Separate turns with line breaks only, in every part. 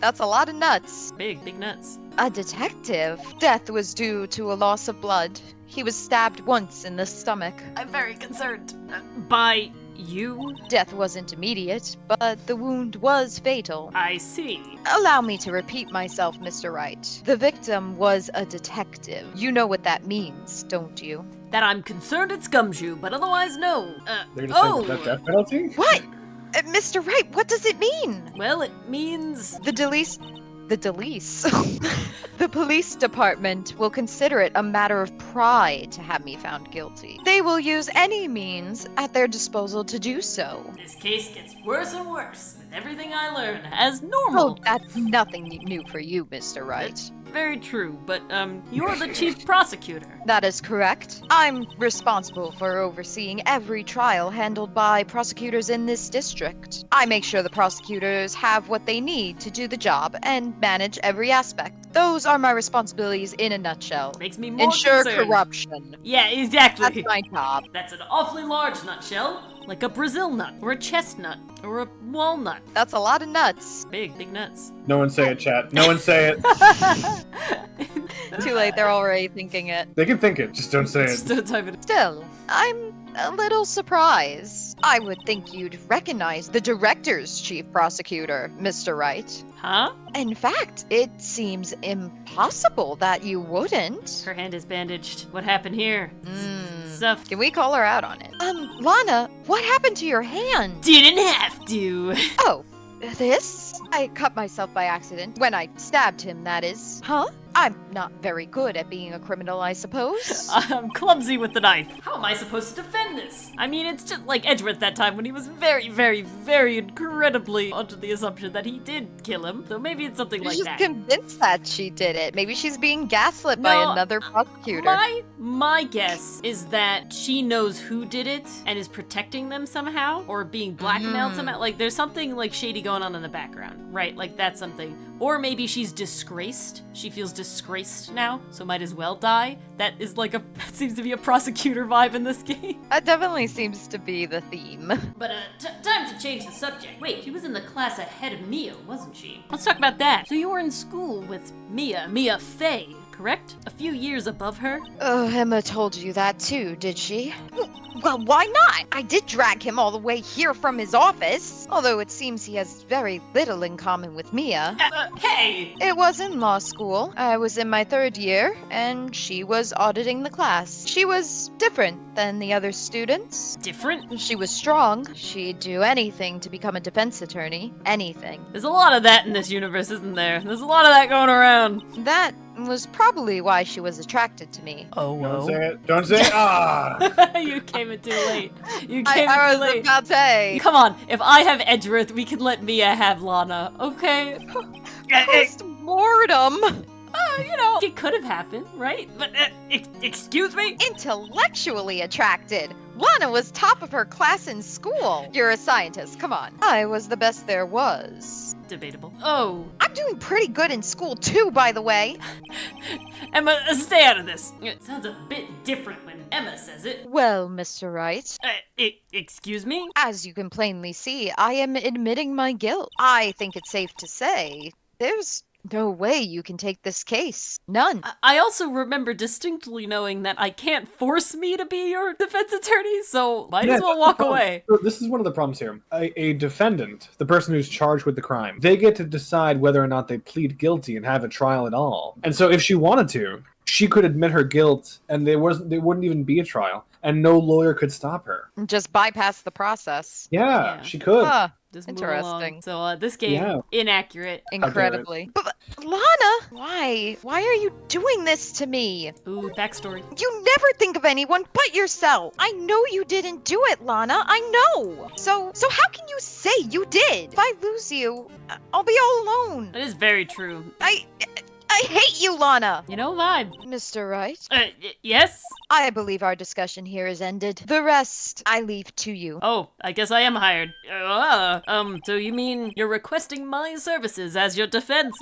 That's a lot of nuts.
Big nuts.
A detective? Death was due to a loss of blood. He was stabbed once in the stomach.
I'm very concerned. By you?
Death wasn't immediate, but the wound was fatal.
I see.
Allow me to repeat myself, Mr. Wright. The victim was a detective. You know what that means, don't you?
That I'm concerned it's gumshoe, but otherwise no.
They're gonna say the death penalty?
What? Mr. Wright, what does it mean?
Well, it means...
The police department will consider it a matter of pride to have me found guilty. They will use any means at their disposal to do so.
This case gets worse and worse with everything I learn as normal.
Oh, that's nothing new for you, Mr. Wright.
Very true, but, you're the chief prosecutor.
That is correct. I'm responsible for overseeing every trial handled by prosecutors in this district. I make sure the prosecutors have what they need to do the job and manage every aspect. Those are my responsibilities in a nutshell.
Makes me more
Ensure
concerned.
corruption.
Yeah, exactly.
That's my job.
That's an awfully large nutshell. Like a Brazil nut, or a chestnut, or a walnut.
That's a lot of nuts.
Big nuts.
No one say it, chat. No one say it.
Too late, they're already thinking it.
They can think it, just don't say it.
Still type it.
Still, I'm a little surprised. I would think you'd recognize the director's chief prosecutor, Mr. Wright.
Huh?
In fact, it seems impossible that you wouldn't.
Her hand is bandaged. What happened here? Stuff.
Can we call her out on it? Lana, what happened to your hand?
Didn't have to.
Oh, this? I cut myself by accident. When I stabbed him, that is. Huh? I'm not very good at being a criminal, I suppose.
I'm clumsy with the knife. How am I supposed to defend this? I mean, it's just like Edgeworth that time when he was very incredibly under the assumption that he did kill him. So maybe it's something like
She's
that.
just convinced that she did it. Maybe she's being gaslit by
No,
another prosecutor.
My guess is that she knows who did it and is protecting them somehow, or being blackmailed somehow. Like, there's something like shady going on in the background, right? Like, that's something. Or maybe she's disgraced. She feels disgraced now, so might as well die. That is like that seems to be a prosecutor vibe in this game.
That definitely seems to be the theme.
But, time to change the subject. Wait, she was in the class ahead of Mia, wasn't she? Let's talk about that. So you were in school with Mia Fey, correct? A few years above her?
Oh, Emma told you that too, did she? Well, why not? I did drag him all the way here from his office, although it seems he has very little in common with Mia.
Hey!
It was in law school. I was in my third year, and she was auditing the class. She was different than the other students.
Different?
She was strong. She'd do anything to become a defense attorney. Anything.
There's a lot of that in this universe, isn't there? There's a lot of that going around.
That was probably why she was attracted to me.
Oh,
Don't say it. Don't say it. Ah!
You came in too late. You came
I
in too
was
late.
about to say.
Come on, if I have Edgeworth, we can let Mia have Lana, okay?
Post-mortem.
You know, it could have happened, right? But, excuse me?
Intellectually attracted. Lana was top of her class in school. You're a scientist, come on. I was the best there was.
Debatable. Oh.
I'm doing pretty good in school too, by the way.
Emma, stay out of this. It sounds a bit different when Emma says it.
Well, Mr. Wright,
Excuse me?
as you can plainly see, I am admitting my guilt. I think it's safe to say there's no way you can take this case. None.
I also remember distinctly knowing that I can't force me to be your defense attorney, so might as well walk away.
So this is one of the problems here. A defendant, the person who's charged with the crime, they get to decide whether or not they plead guilty and have a trial at all. And so if she wanted to, she could admit her guilt and there wouldn't even be a trial and no lawyer could stop her.
Just bypass the process.
Yeah, she could.
Huh.
Just move
Interesting.
along. So this game, inaccurate.
Incredibly. But Lana, why? Why are you doing this to me?
Ooh, backstory.
You never think of anyone but yourself. I know you didn't do it, Lana. I know. So how can you say you did? If I lose you, I'll be all alone.
That is very true.
I hate you, Lana.
You know, vibe.
Mr. Wright,
Yes?
I believe our discussion here is ended. The rest, I leave to you.
Oh, I guess I am hired. So you mean you're requesting my services as your defense?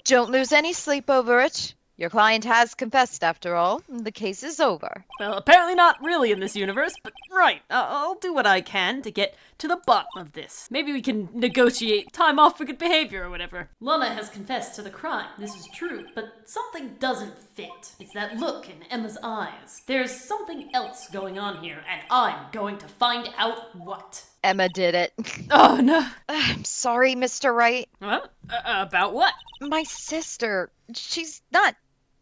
Don't lose any sleep over it. Your client has confessed, after all. The case is over.
Well, apparently not really in this universe, but right. I'll do what I can to get to the bottom of this. Maybe we can negotiate time off for good behavior or whatever. Lana has confessed to the crime. This is true, but something doesn't fit. It's that look in Emma's eyes. There's something else going on here, and I'm going to find out what.
Emma did it.
Oh, no.
I'm sorry, Mr. Wright.
Well, about what?
My sister, she's not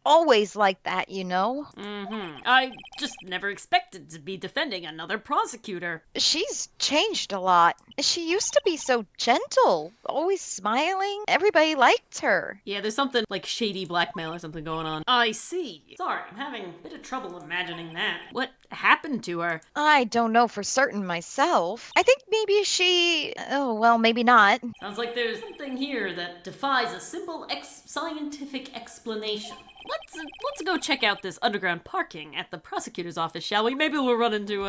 always like that, you know?
I just never expected to be defending another prosecutor.
She's changed a lot. She used to be so gentle, always smiling. Everybody liked her.
Yeah, there's something like shady blackmail or something going on. I see. Sorry, I'm having a bit of trouble imagining that. What happened to her?
I don't know for certain myself. I think maybe maybe not.
Sounds like there's something here that defies a simple scientific explanation. Let's go check out this underground parking at the prosecutor's office, shall we? Maybe we'll run into,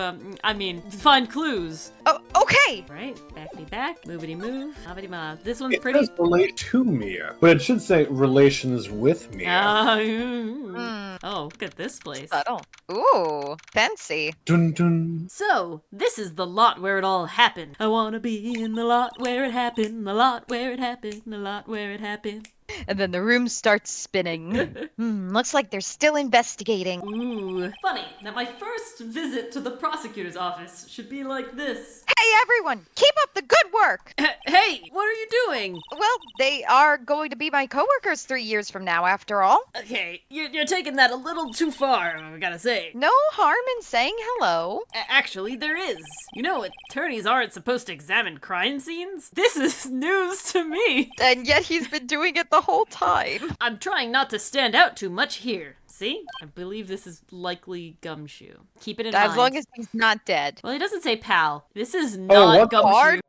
find clues.
Oh, okay.
Right, backity back, movity move, hobbity mob. This one's
It
pretty.
does relate to Mia, but it should say relations with Mia.
Oh, look at this place.
Subtle. Ooh, fancy.
Dun dun.
So, this is the lot where it all happened. I wanna be in the lot where it happened, the lot where it happened, the lot where it happened.
And then the room starts spinning. Looks like they're still investigating.
Ooh, funny that my first visit to the prosecutor's office should be like this.
Hey, everyone, keep up the good work.
Hey, what are you doing?
Well, they are going to be my coworkers 3 years from now, after all.
Okay, you're taking that a little too far, I gotta say.
No harm in saying hello.
Actually, there is. You know, attorneys aren't supposed to examine crime scenes. This is news to me.
And yet he's been doing it the whole time.
I'm trying not to stand out too much here. See? I believe this is likely Gumshoe. Keep it in mind.
As long as he's not dead.
Well, he doesn't say pal. This is
what
not
the-
Gumshoe.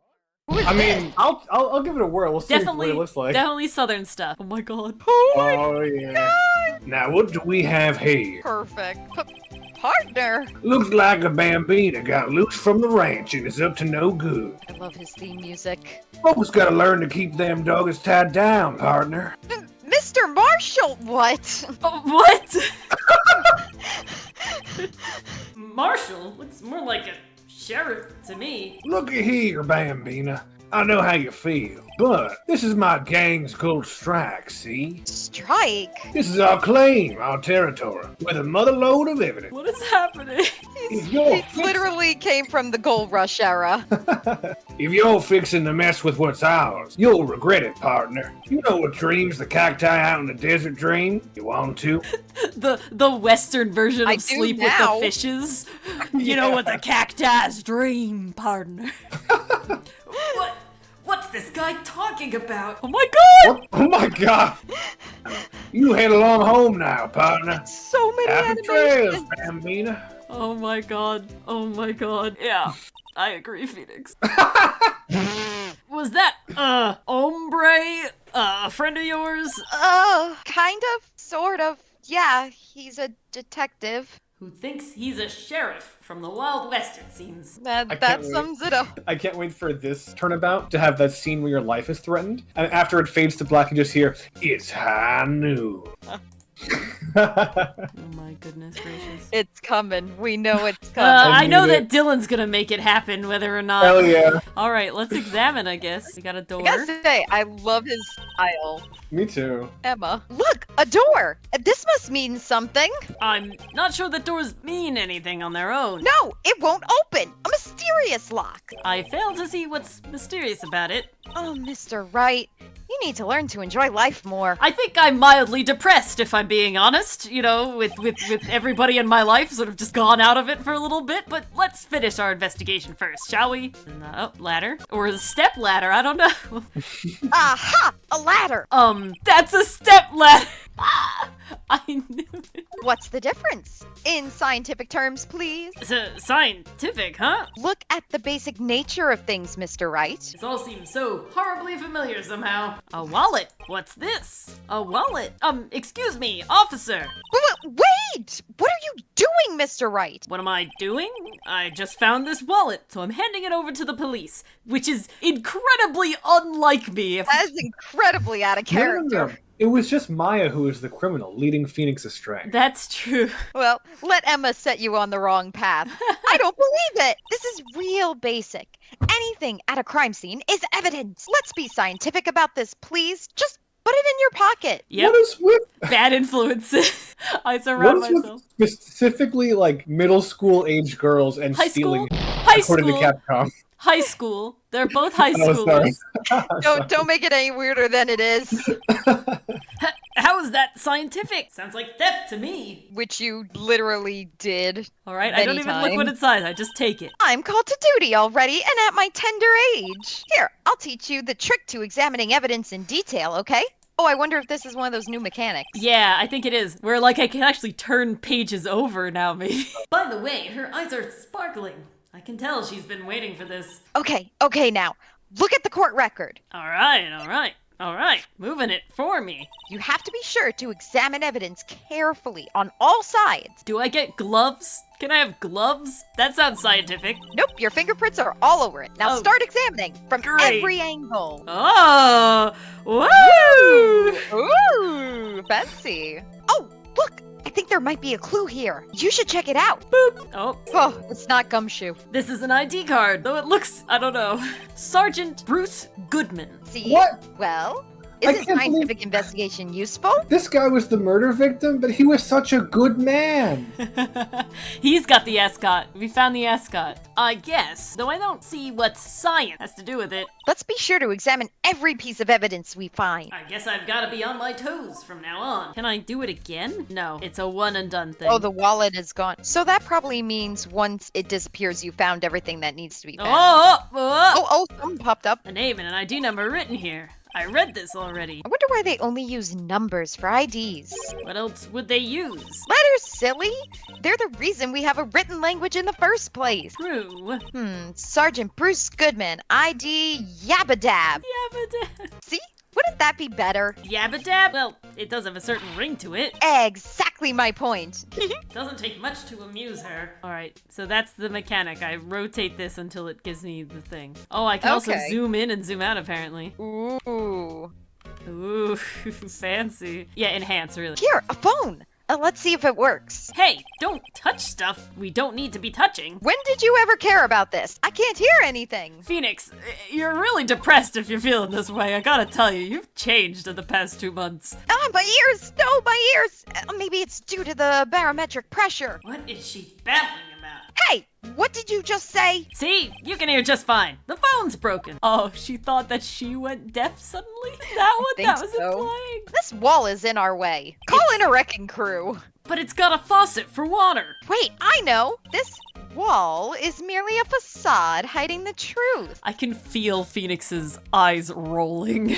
I mean, I'll give it a whirl. We'll see what it looks like.
Definitely southern stuff. Oh my god.
Oh yeah. Now what do we have here?
Perfect. Partner.
Looks like a bambina got loose from the ranch and is up to no good.
I love his theme music.
Folks gotta learn to keep them doggers tied down, partner.
Mr. Marshall, what?
Oh, what? Marshall looks more like a sheriff to me.
Looky here, bambina. I know how you feel, but this is my gang's gold strike, see?
Strike?
This is our claim, our territory, with a mother load of evidence.
What is happening?
If you're
He literally came from the Gold Rush era.
If you're fixing to mess with what's ours, you'll regret it, partner. You know what dreams the cacti out in the desert dream? You want to?
The western version
I
of
do
Sleep with
now.
the Fishes. You know what the cacti's dream, partner. What's this guy talking about? Oh my god!
What? Oh my god! You head along home now, partner.
So many
Happy trails,
animations.
bambina.
Oh my god. Oh my god. Yeah, I agree, Phoenix. Was that, hombre, a friend of yours?
Kind of, sort of. Yeah, he's a detective.
Who thinks he's a sheriff from the Wild West, it seems.
That
can't wait.
sums it up.
I can't wait for this turnabout to have that scene where your life is threatened, and after it fades to black, you just hear, "It's high noon."
Oh my goodness gracious.
It's coming. We know it's coming.
I know
knew
that
it.
Dylan's gonna make it happen, whether or not.
Hell yeah.
Alright, let's examine, I guess. We got a door.
I gotta say, I love his style.
Me too.
Emma. Look, a door! This must mean something.
I'm not sure that doors mean anything on their own.
No, it won't open. A mysterious lock.
I fail to see what's mysterious about it.
Oh, Mr. Wright, you need to learn to enjoy life more.
I think I'm mildly depressed, if I'm being honest, you know, with everybody in my life sort of just gone out of it for a little bit, but let's finish our investigation first, shall we? Ladder. Or a step ladder, I don't know.
Aha! A ladder!
That's a step ladder! I knew it.
What's the difference? In scientific terms, please.
It's scientific, huh?
Look at the basic nature of things, Mr. Wright.
This all seems so horribly familiar somehow. A wallet? What's this? A wallet? Excuse me, officer.
Wait! What are you doing, Mr. Wright?
What am I doing? I just found this wallet, so I'm handing it over to the police, which is incredibly unlike me.
That is incredibly out of character.
It was just Maya who was the criminal, leading Phoenix astray.
That's true.
Well, let Emma set you on the wrong path. I don't believe it. This is real basic. Anything at a crime scene is evidence. Let's be scientific about this, please. Just put it in your pocket.
Yep.
What is with
Bad influence. I surround
what is
myself.
with specifically like middle school age girls and
High
stealing
school? High
according
school.
to Capcom?
High school. They're both high
Oh, sorry.
schoolers.
Don't make it any weirder than it is.
How is that scientific? Sounds like theft to me.
Which you literally did.
All right, I don't
Many
even look what
times.
it says. I just take it.
I'm called to duty already and at my tender age. Here, I'll teach you the trick to examining evidence in detail, okay? Oh, I wonder if this is one of those new mechanics.
Yeah, I think it is. Where like I can actually turn pages over now, maybe. By the way, her eyes are sparkling. I can tell she's been waiting for this.
Okay, now, look at the court record.
All right. Moving it for me.
You have to be sure to examine evidence carefully on all sides.
Do I get gloves? Can I have gloves? That sounds scientific.
Nope, your fingerprints are all over it. Now
Oh,
start examining from
great.
every angle.
Oh, woo!
Ooh, fancy. Oh, look, I think there might be a clue here. You should check it out.
Oh,
Oh, it's not gumshoe.
this is an ID card, though it looks, I don't know. Sergeant Bruce Goodman.
See?
What?
Well,
I
isn't
can't
scientific investigation useful?
This guy was the murder victim, but he was such a good man.
He's got the ascot. We found the ascot. I guess, though I don't see what science has to do with it.
Let's be sure to examine every piece of evidence we find.
I guess I've got to be on my toes from now on. Can I do it again? No, it's a one and done thing.
Oh, the wallet is gone. So that probably means once it disappears, you found everything that needs to be found. Oh, something popped up.
A name and an ID number written here. I read this already.
I wonder why they only use numbers for IDs.
What else would they use?
Letters, silly! They're the reason we have a written language in the first place.
True.
Sergeant Bruce Goodman, ID Yabadab.
Yabba
See? Wouldn't that be better?
Yabba dab? Well, it does have a certain ring to it.
Exactly my point.
Doesn't take much to amuse her. Alright, so that's the mechanic. I rotate this until it gives me the thing. Oh, I can also
Okay.
zoom in and zoom out, apparently.
Ooh.
Ooh, fancy. Yeah, enhance, really.
Here, a phone. Let's see if it works.
Hey, don't touch stuff we don't need to be touching.
When did you ever care about this? I can't hear anything.
Phoenix, you're really depressed if you're feeling this way. I gotta tell you, you've changed in the past 2 months.
Ah, my ears! No, my ears! Maybe it's due to the barometric pressure.
What is she babbling about?
Hey, what did you just say?
See, you can hear just fine. The phone's broken. Oh, she thought that she went deaf suddenly? Is that what
think
that was
so.
implying?
This wall is in our way. Call in a wrecking crew.
But it's got a faucet for water.
Wait, I know. This wall is merely a facade hiding the truth.
I can feel Phoenix's eyes rolling.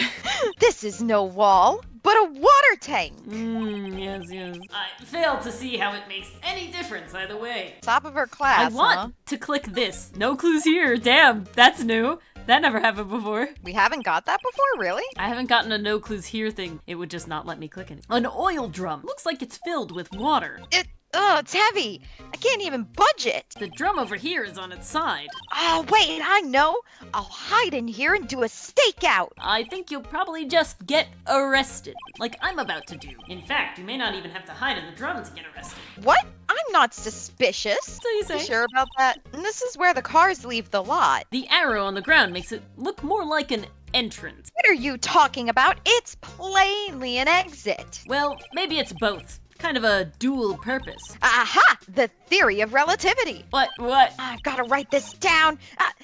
This is no wall, but a water tank.
Yes. I fail to see how it makes any difference either way.
Top of her class,
I want
huh?
to click this. No clues here. Damn, that's new. That never happened before.
We haven't got that before, really?
I haven't gotten a no clues here thing. It would just not let me click it. An oil drum. Looks like it's filled with water.
It's heavy. I can't even budge it.
The drum over here is on its side.
Oh, wait, I know. I'll hide in here and do a stakeout.
I think you'll probably just get arrested, like I'm about to do. In fact, you may not even have to hide in the drum to get arrested.
What? I'm not suspicious.
So you say?
You sure about that? And this is where the cars leave the lot.
The arrow on the ground makes it look more like an entrance.
What are you talking about? It's plainly an exit.
Well, maybe it's both. Kind of a dual purpose.
Aha! The theory of relativity.
What?
I've got to write this down.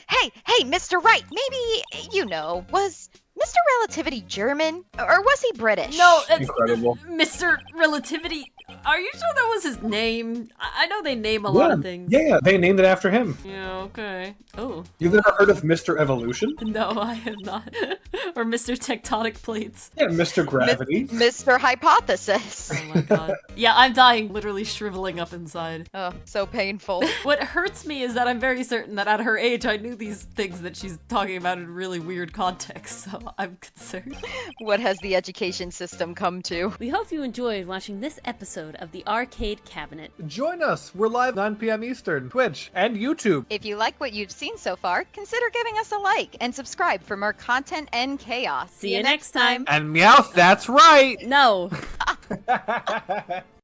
Hey, Mr. Wright, maybe, was Mr. Relativity German? Or was he British?
No, it's
Incredible.
Mr. Relativity. Are you sure that was his name? I know they name a lot of things.
Yeah, they named it after him.
Yeah, okay. Oh.
You've never heard of Mr. Evolution?
No, I have not. Or Mr. Tectonic Plates.
Yeah, Mr. Gravity.
Mr. Hypothesis.
Oh my god. Yeah, I'm dying, literally shriveling up inside.
Oh, so painful.
What hurts me is that I'm very certain that at her age I knew these things that she's talking about in really weird contexts, so I'm concerned.
What has the education system come to?
We hope you enjoyed watching this episode of the Arcade Cabinet.
Join us. We're live 9 p.m. Eastern, Twitch, and YouTube.
If you like what you've seen so far, consider giving us a like and subscribe for more content and chaos.
See you next time.
And Meowth, that's right!
No.